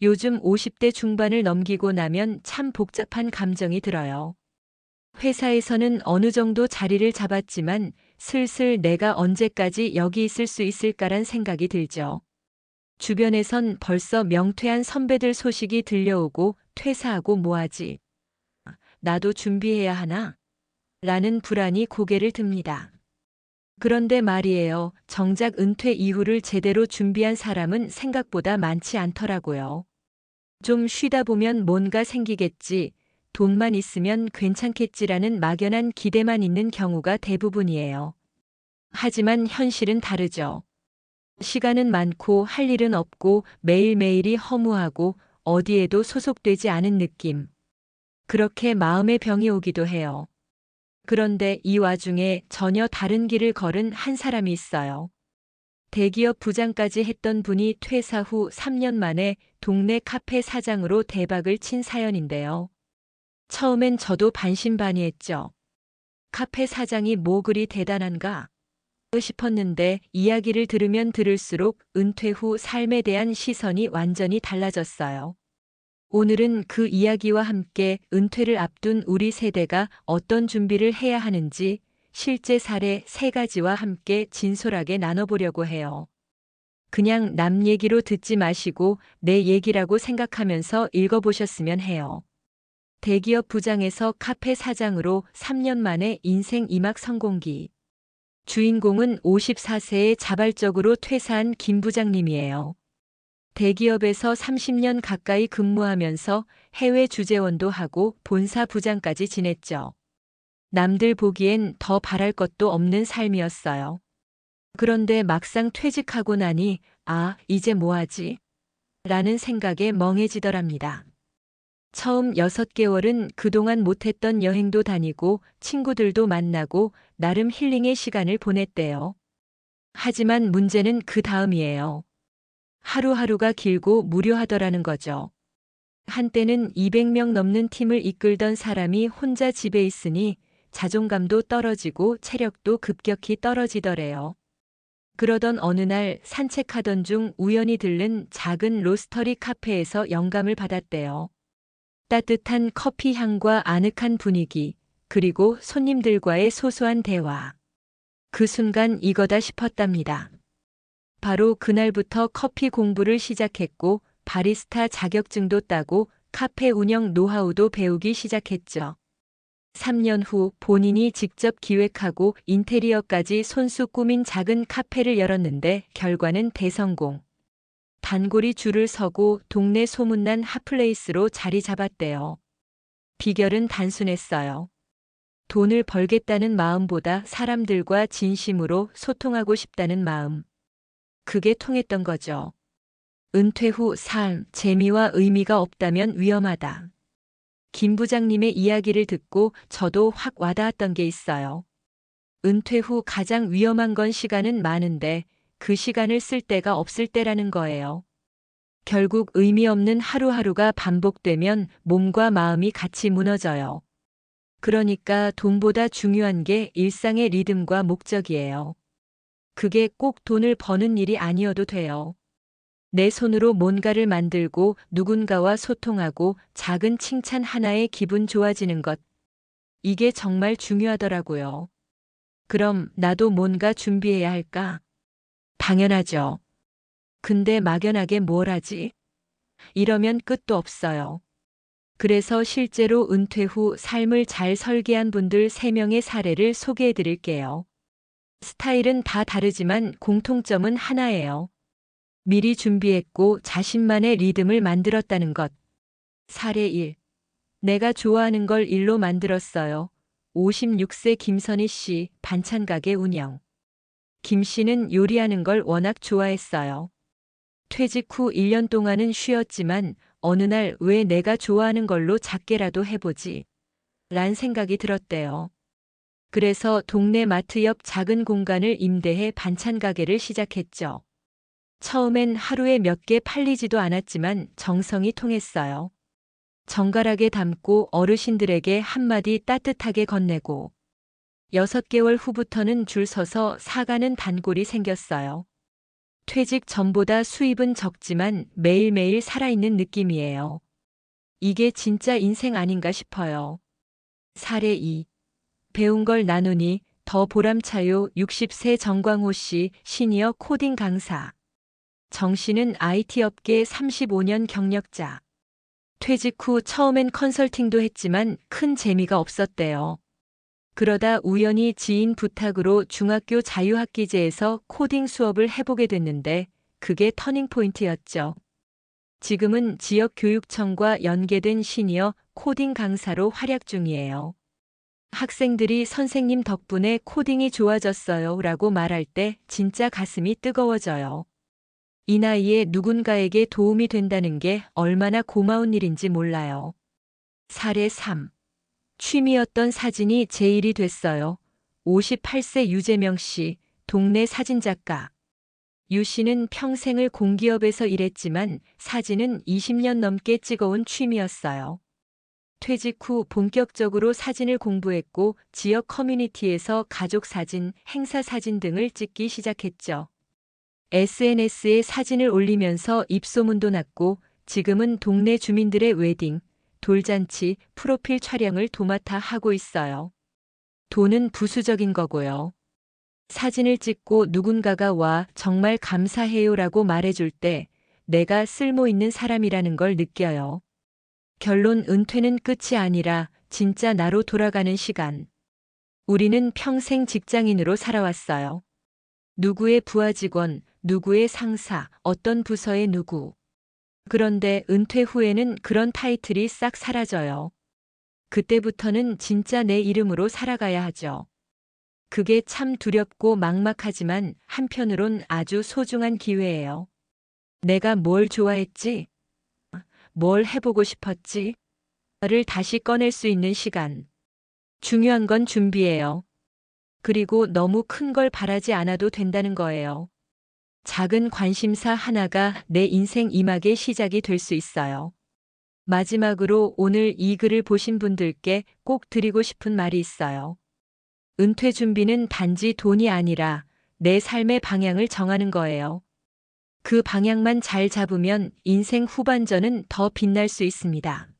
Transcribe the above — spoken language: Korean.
요즘 50대 중반을 넘기고 나면 참 복잡한 감정이 들어요. 회사에서는 어느 정도 자리를 잡았지만 슬슬 내가 언제까지 여기 있을 수 있을까란 생각이 들죠. 주변에선 벌써 명퇴한 선배들 소식이 들려오고 퇴사하고 뭐하지? 나도 준비해야 하나? 라는 불안이 고개를 듭니다. 그런데 말이에요. 정작 은퇴 이후를 제대로 준비한 사람은 생각보다 많지 않더라고요. 좀 쉬다 보면 뭔가 생기겠지, 돈만 있으면 괜찮겠지라는 막연한 기대만 있는 경우가 대부분이에요. 하지만 현실은 다르죠. 시간은 많고 할 일은 없고 매일매일이 허무하고 어디에도 소속되지 않은 느낌. 그렇게 마음의 병이 오기도 해요. 그런데 이 와중에 전혀 다른 길을 걸은 한 사람이 있어요. 대기업 부장까지 했던 분이 퇴사 후 3년 만에 동네 카페 사장으로 대박을 친 사연인데요. 처음엔 저도 반신반의했죠. 카페 사장이 뭐 그리 대단한가 싶었는데 이야기를 들으면 들을수록 은퇴 후 삶에 대한 시선이 완전히 달라졌어요. 오늘은 그 이야기와 함께 은퇴를 앞둔 우리 세대가 어떤 준비를 해야 하는지 실제 사례 3가지와 함께 진솔하게 나눠보려고 해요. 그냥 남 얘기로 듣지 마시고 내 얘기라고 생각하면서 읽어보셨으면 해요. 대기업 부장에서 카페 사장으로 3년 만에 인생 2막 성공기. 주인공은 54세에 자발적으로 퇴사한 김 부장님이에요. 대기업에서 30년 가까이 근무하면서 해외 주재원도 하고 본사 부장까지 지냈죠. 남들 보기엔 더 바랄 것도 없는 삶이었어요. 그런데 막상 퇴직하고 나니, 아, 이제 뭐하지? 라는 생각에 멍해지더랍니다. 처음 6개월은 그동안 못했던 여행도 다니고 친구들도 만나고 나름 힐링의 시간을 보냈대요. 하지만 문제는 그 다음이에요. 하루하루가 길고 무료하더라는 거죠. 한때는 200명 넘는 팀을 이끌던 사람이 혼자 집에 있으니 자존감도 떨어지고 체력도 급격히 떨어지더래요. 그러던 어느 날 산책하던 중 우연히 들른 작은 로스터리 카페에서 영감을 받았대요. 따뜻한 커피 향과 아늑한 분위기, 그리고 손님들과의 소소한 대화. 그 순간 이거다 싶었답니다. 바로 그날부터 커피 공부를 시작했고 바리스타 자격증도 따고 카페 운영 노하우도 배우기 시작했죠. 3년 후 본인이 직접 기획하고 인테리어까지 손수 꾸민 작은 카페를 열었는데 결과는 대성공. 단골이 줄을 서고 동네 소문난 핫플레이스로 자리 잡았대요. 비결은 단순했어요. 돈을 벌겠다는 마음보다 사람들과 진심으로 소통하고 싶다는 마음. 그게 통했던 거죠. 은퇴 후 삶, 재미와 의미가 없다면 위험하다. 김 부장님의 이야기를 듣고 저도 확 와닿았던 게 있어요. 은퇴 후 가장 위험한 건 시간은 많은데 그 시간을 쓸 데가 없을 때라는 거예요. 결국 의미 없는 하루하루가 반복되면 몸과 마음이 같이 무너져요. 그러니까 돈보다 중요한 게 일상의 리듬과 목적이에요. 그게 꼭 돈을 버는 일이 아니어도 돼요. 내 손으로 뭔가를 만들고 누군가와 소통하고 작은 칭찬 하나에 기분 좋아지는 것. 이게 정말 중요하더라고요. 그럼 나도 뭔가 준비해야 할까? 당연하죠. 근데 막연하게 뭘 하지? 이러면 끝도 없어요. 그래서 실제로 은퇴 후 삶을 잘 설계한 분들 3명의 사례를 소개해 드릴게요. 스타일은 다 다르지만 공통점은 하나예요. 미리 준비했고 자신만의 리듬을 만들었다는 것. 사례 1. 내가 좋아하는 걸 일로 만들었어요. 56세 김선희 씨, 반찬 가게 운영. 김 씨는 요리하는 걸 워낙 좋아했어요. 퇴직 후 1년 동안은 쉬었지만 어느 날 왜 내가 좋아하는 걸로 작게라도 해보지? 란 생각이 들었대요. 그래서 동네 마트 옆 작은 공간을 임대해 반찬 가게를 시작했죠. 처음엔 하루에 몇 개 팔리지도 않았지만 정성이 통했어요. 정갈하게 담고 어르신들에게 한마디 따뜻하게 건네고 6개월 후부터는 줄 서서 사가는 단골이 생겼어요. 퇴직 전보다 수입은 적지만 매일매일 살아있는 느낌이에요. 이게 진짜 인생 아닌가 싶어요. 사례 2. 배운 걸 나누니 더 보람차요. 60세 정광호 씨, 시니어 코딩 강사. 정 씨는 IT 업계 35년 경력자. 퇴직 후 처음엔 컨설팅도 했지만 큰 재미가 없었대요. 그러다 우연히 지인 부탁으로 중학교 자유학기제에서 코딩 수업을 해보게 됐는데 그게 터닝포인트였죠. 지금은 지역교육청과 연계된 시니어 코딩 강사로 활약 중이에요. 학생들이 선생님 덕분에 코딩이 좋아졌어요 라고 말할 때 진짜 가슴이 뜨거워져요. 이 나이에 누군가에게 도움이 된다는 게 얼마나 고마운 일인지 몰라요. 사례 3. 취미였던 사진이 제 일이 됐어요. 58세 유재명 씨, 동네 사진작가. 유 씨는 평생을 공기업에서 일했지만 사진은 20년 넘게 찍어온 취미였어요. 퇴직 후 본격적으로 사진을 공부했고 지역 커뮤니티에서 가족 사진, 행사 사진 등을 찍기 시작했죠. SNS에 사진을 올리면서 입소문도 났고 지금은 동네 주민들의 웨딩, 돌잔치, 프로필 촬영을 도맡아 하고 있어요. 돈은 부수적인 거고요. 사진을 찍고 누군가가 와 정말 감사해요라고 말해줄 때 내가 쓸모 있는 사람이라는 걸 느껴요. 결론 은퇴는 끝이 아니라 진짜 나로 돌아가는 시간. 우리는 평생 직장인으로 살아왔어요. 누구의 부하 직원, 누구의 상사, 어떤 부서의 누구. 그런데 은퇴 후에는 그런 타이틀이 싹 사라져요. 그때부터는 진짜 내 이름으로 살아가야 하죠. 그게 참 두렵고 막막하지만 한편으론 아주 소중한 기회예요. 내가 뭘 좋아했지? 뭘 해보고 싶었지? 를 다시 꺼낼 수 있는 시간. 중요한 건 준비예요. 그리고 너무 큰 걸 바라지 않아도 된다는 거예요. 작은 관심사 하나가 내 인생 이막의 시작이 될 수 있어요. 마지막으로 오늘 이 글을 보신 분들께 꼭 드리고 싶은 말이 있어요. 은퇴 준비는 단지 돈이 아니라 내 삶의 방향을 정하는 거예요. 그 방향만 잘 잡으면 인생 후반전은 더 빛날 수 있습니다.